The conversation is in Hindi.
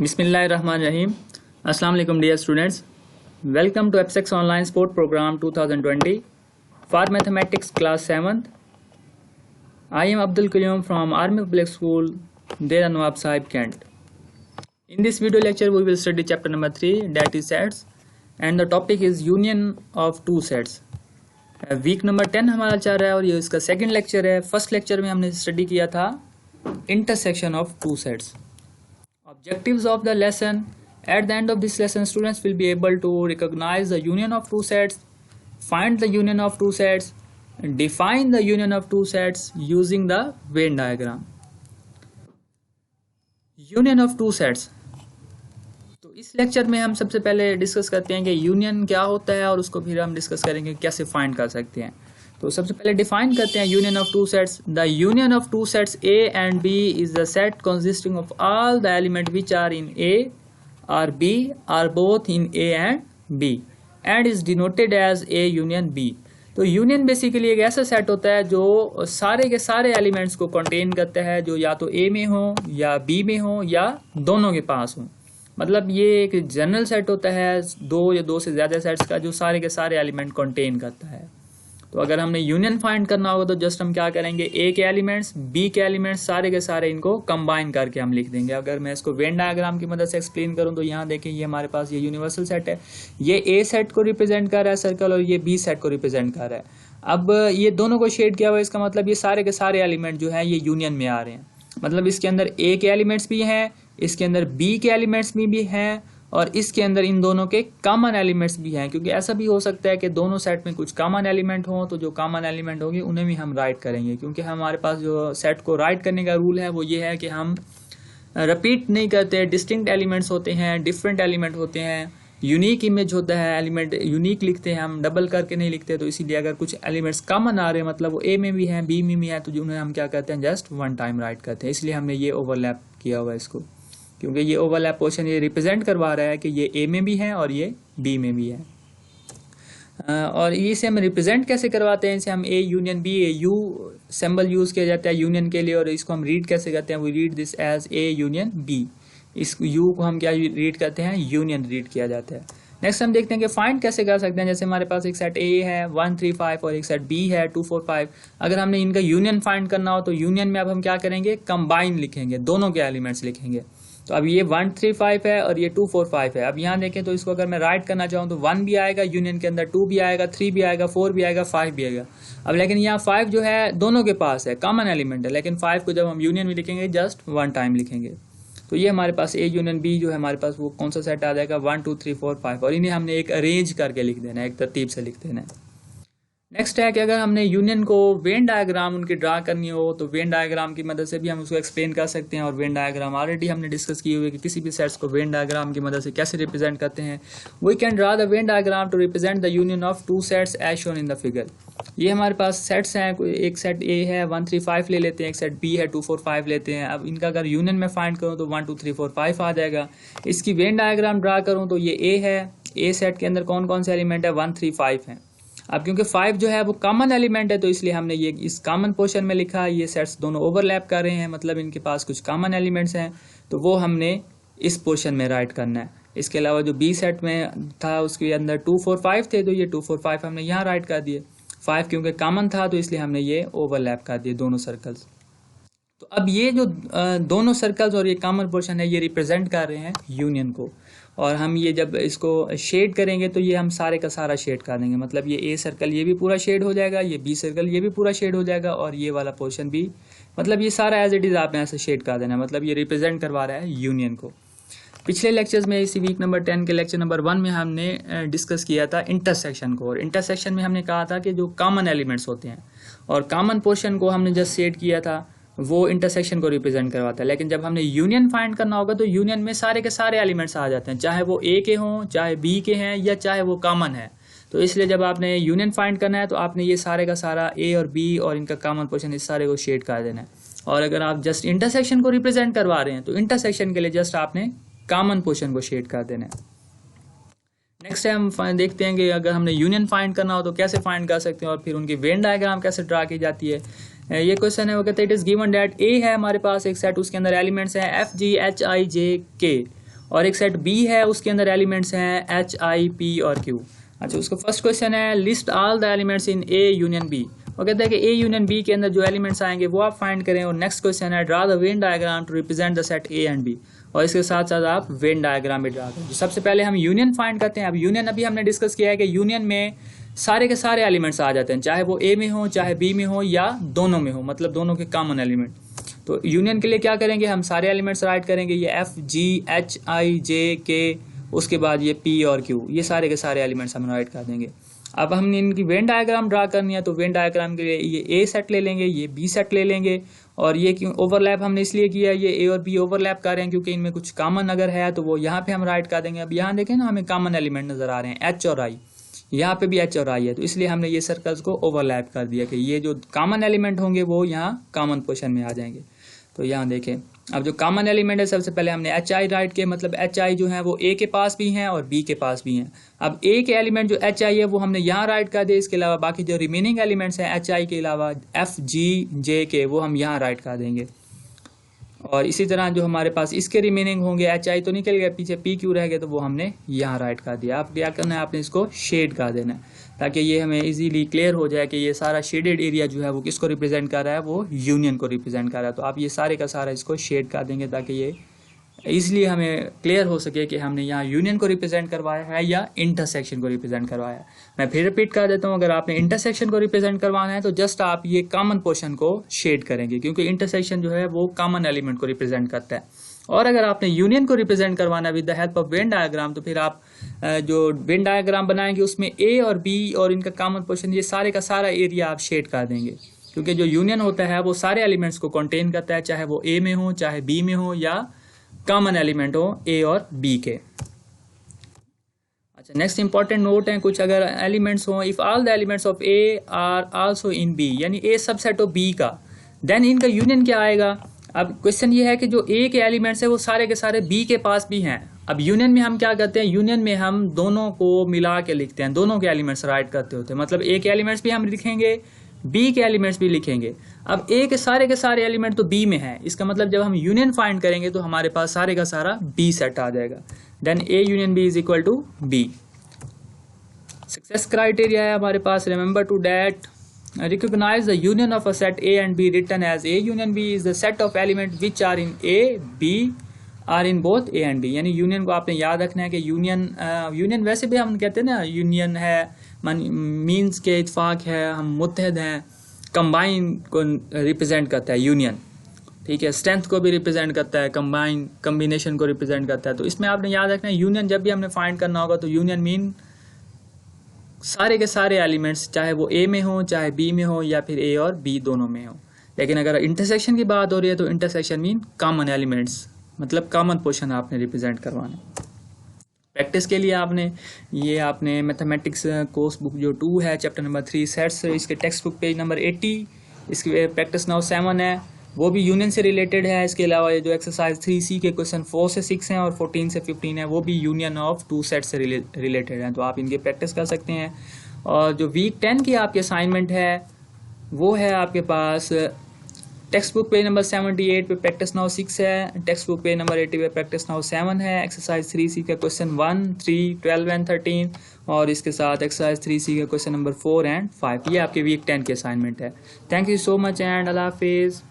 Bismillahirrahmanirrahim. Assalamu alaikum dear students. Welcome to EPSEX Online Sport Program 2020 for Mathematics Class 7th. I am Abdul Kalyum from Army Public School, Dera Nawab Sahib, Kent. In this video lecture we will study chapter number 3, that is sets, and the topic is union of two sets. Week number 10 हमारा चल रहा है और ये इसका सेकंड लेक्चर है. फर्स्ट लेक्चर में हमने स्टडी किया था intersection of two sets. Objectives of the lesson: at the end of this lesson students will be able to recognize the union of two sets, find the union of two sets, define the union of two sets using the Venn diagram. Union of two sets. तो इस लेक्चर में हम सबसे पहले डिस्कस करते हैं कि यूनियन क्या होता है और उसको फिर हम डिस्कस करेंगे कैसे फाइंड कर सकते हैं. तो सबसे पहले डिफाइन करते हैं union of two sets. The union of two sets A and B is the set consisting of all the element which are in A और B are both in A and B and is denoted as A union B. तो यूनियन बेसिकली एक ऐसा सेट होता है जो सारे के सारे एलिमेंट्स को कंटेन करता है जो या तो ए में हो या बी में हो या दोनों के पास हो. मतलब ये एक जनरल सेट होता है दो या दो से ज़्यादा सेट्स का जो सारे के सारे एलिमेंट कंटेन करता है. तो अगर हमने यूनियन फाइंड करना होगा तो जस्ट हम क्या करेंगे, ए के एलिमेंट्स बी के एलिमेंट्स सारे के सारे इनको कंबाइन करके हम लिख देंगे. अगर मैं इसको वेन डायग्राम की मदद से एक्सप्लेन करूं तो यहाँ देखें ये हमारे पास ये यूनिवर्सल सेट है. ये ए सेट को रिप्रेजेंट कर रहा है सर्कल और ये बी सेट को रिप्रेजेंट कर रहा है. अब ये दोनों को शेड किया हुआ है, इसका मतलब ये सारे के सारे एलिमेंट जो है ये यूनियन में आ रहे हैं. मतलब इसके अंदर ए के एलिमेंट्स भी हैं, इसके अंदर बी के एलिमेंट्स भी हैं और इसके अंदर इन दोनों के कॉमन एलिमेंट्स भी हैं. क्योंकि ऐसा भी हो सकता है कि दोनों सेट में कुछ कॉमन एलिमेंट हो तो जो कॉमन एलिमेंट होंगे उन्हें भी हम राइट करेंगे. क्योंकि हमारे पास जो सेट को राइट करने का रूल है वो ये है कि हम रिपीट नहीं करते. डिस्टिंक्ट एलिमेंट्स होते हैं, डिफरेंट एलिमेंट होते हैं, यूनिक इमेज होता है, एलिमेंट यूनिक लिखते हैं, हम डबल करके नहीं लिखते. तो इसीलिए अगर कुछ एलिमेंट्स कॉमन आ रहे हैं मतलब वो ए में भी हैं बी में भी हैं तो उन्हें हम क्या करते हैं, जस्ट वन टाइम राइट करते हैं. इसलिए हमने ये ओवरलैप किया हुआ है इसको, क्योंकि ये ओवरलैप पोर्शन ये रिप्रेजेंट करवा रहा है कि ये ए में भी है और ये बी में भी है. और इसे हम रिप्रेजेंट कैसे करवाते हैं, इसे हम A union B, A U symbol use किया जाता है यूनियन के लिए. और इसको हम रीड कैसे करते हैं, we read this as A union B. इस यू को हम क्या रीड करते हैं, यूनियन रीड किया जाता है. नेक्स्ट हम देखते हैं कि फाइंड कैसे कर सकते हैं. जैसे हमारे पास एक सेट ए है 1 3 5 और एक सेट बी है 2 4 5. अगर हमने इनका यूनियन फाइंड करना हो तो यूनियन में अब हम क्या करेंगे, कंबाइन लिखेंगे, दोनों के एलिमेंट्स लिखेंगे. तो अब ये 1 3 5 है और ये 2 4 5 है. अब यहाँ देखें तो इसको अगर मैं राइट करना चाहूँ तो 1 भी आएगा यूनियन के अंदर, 2 भी आएगा, 3 भी आएगा, 4 भी आएगा, 5 भी आएगा. अब लेकिन यहाँ 5 जो है दोनों के पास है, कॉमन एलिमेंट है, लेकिन 5 को जब हम यूनियन में लिखेंगे जस्ट वन टाइम लिखेंगे. तो ये हमारे पास ए यूनियन बी जो है हमारे पास वो कौन सा सेट आ जाएगा, 1 2 3 4 5. और इन्हें हमने एक अरेंज करके लिख देना है, एक तरतीब से लिख देना है. नेक्स्ट है कि अगर हमने यूनियन को वेन डायग्राम उनकी ड्रा करनी हो तो वेन डायग्राम की मदद से भी हम उसको एक्सप्लेन कर सकते हैं. और वेन डायग्राम ऑलरेडी हमने डिस्कस किए हुए कि किसी भी सेट्स को वेन डायग्राम की मदद से कैसे रिप्रेजेंट करते हैं. We can draw the Venn diagram to represent the union of two sets as shown in the figure. ये हमारे पास सेट्स हैं, एक सेट ए है 1 3 5 ले लेते हैं, एक सेट बी है 2 4 5 लेते हैं. अब इनका अगर यूनियन में फाइंड करूँ तो 1 2 3 4 5 आ जाएगा. इसकी वेन डायग्राम ड्रा करूँ तो ये ए है, ए सेट के अंदर कौन कौन से एलिमेंट है, 1 3 5 है. अब क्योंकि 5 जो है वो कॉमन एलिमेंट है तो इसलिए हमने ये इस कॉमन पोर्शन में लिखा. ये सेट्स दोनों ओवरलैप कर रहे हैं, मतलब इनके पास कुछ कॉमन एलिमेंट्स हैं तो वो हमने इस पोर्शन में राइट करना है. इसके अलावा जो बी सेट में था उसके अंदर 2 4 5 थे तो ये 2 4 5 हमने यहाँ राइट कर दिए. 5 क्योंकि कॉमन था तो इसलिए हमने ये ओवरलैप कर दिए दोनों सर्कल्स. तो अब ये जो दोनों सर्कल्स और ये कॉमन पोर्शन है ये रिप्रेजेंट कर रहे हैं यूनियन को. और हम ये जब इसको शेड करेंगे तो ये हम सारे का सारा शेड कर देंगे. मतलब ये ए सर्कल ये भी पूरा शेड हो जाएगा, ये बी सर्कल ये भी पूरा शेड हो जाएगा और ये वाला पोर्शन भी, मतलब ये सारा एज इट इज़ आपने ऐसे शेड कर देना. मतलब ये रिप्रेजेंट करवा रहा है यूनियन को. पिछले लेक्चर्स में इसी वीक नंबर 10 के लेक्चर नंबर 1 में हमने डिस्कस किया था इंटरसेक्शन को. और इंटरसेक्शन में हमने कहा था कि जो कॉमन एलिमेंट्स होते हैं और कॉमन पोर्शन को हमने जस्ट शेड किया था वो इंटरसेक्शन को रिप्रेजेंट करवाता है. लेकिन जब हमने यूनियन फाइंड करना होगा तो यूनियन में सारे के सारे एलिमेंट्स आ जाते हैं, चाहे वो ए के हों, चाहे बी के हैं या चाहे वो कॉमन है. तो इसलिए जब आपने यूनियन फाइंड करना है तो आपने ये सारे का सारा ए और बी और इनका कॉमन पोर्शन इस सारे को शेड कर देना है. और अगर आप जस्ट इंटरसेक्शन को रिप्रेजेंट करवा रहे हैं तो इंटरसेक्शन के लिए जस्ट आपने कॉमन पोर्शन को शेड कर देना है. नेक्स्ट है हम देखते हैं कि अगर हमने यूनियन फाइंड करना हो तो कैसे फाइंड कर सकते हैं और फिर उनकी वेन डायग्राम कैसे ड्रा की जाती है. ये क्वेश्चन है वो कहते हैं इट इज गिवन दैट ए है हमारे पास एक सेट, उसके अंदर एलिमेंट्स हैं एफ जी एच आई जे के और एक सेट बी है, उसके अंदर एलिमेंट्स हैं एच, आई, पी और क्यू। अच्छा, उसका फर्स्ट क्वेश्चन है list all the elements in A union B. वो कहते हैं कि ए यूनियन बी के अंदर जो एलिमेंट्स आएंगे वो आप फाइंड करें। और नेक्स्ट क्वेश्चन है draw the Venn diagram to represent the set A and B. और इसके साथ साथ आप वेन डायग्राम भी ड्रा करें। सबसे पहले हम यूनियन फाइंड करते हैं। अब यूनियन अभी हमने डिस्कस किया है कि यूनियन में सारे के सारे एलिमेंट्स आ जाते हैं, चाहे वो ए में हो, चाहे बी में हो या दोनों में हो, मतलब दोनों के कॉमन एलिमेंट। तो यूनियन के लिए क्या करेंगे, हम सारे एलिमेंट्स राइट करेंगे, ये एफ, जी, एच, आई, जे, के, उसके बाद ये पी और क्यू, ये सारे के सारे एलिमेंट्स हम राइट कर देंगे। अब हमने इनकी वेन डायग्राम ड्रा करनी है, तो वेन डायग्राम के लिए ये ए सेट ले लेंगे, ये बी सेट ले लेंगे। और ये क्यों ओवरलैप हमने इसलिए किया, ये ए और बी ओवरलैप कर रहे हैं क्योंकि इनमें कुछ कॉमन अगर है तो वो यहाँ पे हम राइट कर देंगे। अब यहाँ देखें ना, हमें कॉमन एलिमेंट नजर आ रहे हैं एच और आई, यहाँ पे भी एच और आई है, तो इसलिए हमने ये सर्कल्स को ओवरलैप कर दिया कि ये जो कॉमन एलिमेंट होंगे वो यहाँ कॉमन पोर्शन में आ जाएंगे। तो यहाँ देखें, अब जो कॉमन एलिमेंट है सबसे पहले हमने एच आई राइट किया, मतलब एच आई जो है वो ए के पास भी हैं और बी के पास भी हैं। अब ए के एलिमेंट जो एच आई है वो हमने यहाँ राइट कर दिया, इसके अलावा बाकी जो रिमेनिंग एलिमेंट्स हैं एच आई के अलावा एफ, जी, जे के, वो हम यहाँ राइट कर देंगे। और इसी तरह जो हमारे पास इसके रिमेनिंग होंगे, एच आई तो निकल गया, पीछे पी क्यू रह गया, तो वो हमने यहाँ राइट कर दिया। आप क्या करना है, आपने इसको शेड कर देना है ताकि ये हमें इजीली क्लियर हो जाए कि ये सारा शेडेड एरिया जो है वो किसको रिप्रेजेंट कर रहा है, वो यूनियन को रिप्रेजेंट कर रहा है। तो आप ये सारे का सारा इसको शेड कर देंगे ताकि ये इसलिए हमें क्लियर हो सके कि हमने यहाँ यूनियन को रिप्रेजेंट करवाया है या इंटरसेक्शन को रिप्रेजेंट करवाया है। मैं फिर रिपीट कर देता हूँ, अगर आपने इंटरसेक्शन को रिप्रेजेंट करवाना है तो जस्ट आप ये कॉमन पोर्शन को शेड करेंगे, क्योंकि इंटरसेक्शन जो है वो कॉमन एलिमेंट को रिप्रेजेंट करता है। और अगर आपने यूनियन को रिप्रेजेंट करवाना है with the help of Venn diagram, तो फिर आप जो वेन डायग्राम बनाएंगे उसमें ए और बी और इनका कॉमन पोर्शन, ये सारे का सारा एरिया आप शेड कर देंगे, क्योंकि जो यूनियन होता है वो सारे एलिमेंट्स को कंटेन करता है, चाहे वो ए में हो, चाहे बी में हो या कॉमन एलिमेंट हो ए और बी के। अच्छा, नेक्स्ट इंपॉर्टेंट नोट है कुछ, अगर एलिमेंट्स हो, if all the elements of A are also in B, यानी ए सबसेट ऑफ बी का, देन इनका यूनियन क्या आएगा। अब क्वेश्चन ये है कि जो ए के एलिमेंट्स है वो सारे के सारे बी के पास भी हैं। अब यूनियन में हम क्या करते हैं, यूनियन में हम दोनों को मिला के लिखते हैं, दोनों के एलिमेंट्स राइट करते होते हैं, मतलब ए के एलिमेंट्स भी हम लिखेंगे, बी के एलिमेंट्स भी लिखेंगे। अब ए के सारे एलिमेंट तो बी में है, इसका मतलब जब हम यूनियन फाइंड करेंगे तो हमारे पास सारे का सारा बी सेट आ जाएगा। Then A union B is equal to B. Success criteria है हमारे पास, remember to that recognize the union of a set A and B written as A union B is the set of elements which are in A, B are in both A and B। यानी यूनियन को आपने याद रखना है कि यूनियन वैसे भी हम कहते हैं ना, यूनियन है मीन्स के इत्फाक है, हम मुत्तहद हैं, कंबाइन को रिप्रेजेंट करता है यूनियन, ठीक है, स्ट्रेंथ को भी रिप्रेजेंट करता है, कम्बिनेशन को रिप्रेजेंट करता है। तो इसमें आपने याद रखना है यूनियन जब भी हमने फाइंड करना होगा तो यूनियन मीन सारे के सारे एलिमेंट्स, चाहे वो ए में हो, चाहे बी में हो, या फिर ए और बी दोनों में हो। लेकिन अगर इंटरसेक्शन की बात हो रही है तो इंटरसेक्शन मीन कॉमन एलिमेंट्स, मतलब कॉमन पोर्शन आपने रिप्रेजेंट करवाना। प्रैक्टिस के लिए आपने मैथमेटिक्स कोर्स बुक जो 2 है, चैप्टर नंबर 3 सेट्स, इसके टेक्स्ट बुक पेज नंबर 80, इसकी प्रैक्टिस नाउ 7 है, वो भी यूनियन से रिलेटेड है। इसके अलावा ये जो एक्सरसाइज 3C के क्वेश्चन 4 से 6 हैं और 14 से 15 है, वो भी यूनियन ऑफ 2 सेट से रिलेटेड हैं, तो आप इनकी प्रैक्टिस कर सकते हैं। और जो वीक 10 की आपकी असाइनमेंट है वो है आपके पास टेक्स्ट बुक पेज नंबर 78 पे प्रैक्टिस नाउ 6 है, टेक्स्ट बुक पेज नंबर 80 पे प्रैक्टिस नाउ 7 है। एक्सरसाइज 3C का क्वेश्चन 1, 3, 12 एंड 13, और इसके साथ एक्सरसाइज 3C का क्वेश्चन नंबर 4 एंड 5, ये आपके वीक 10 की असाइनमेंट है। Thank you so much and अल्लाह हाफिज़।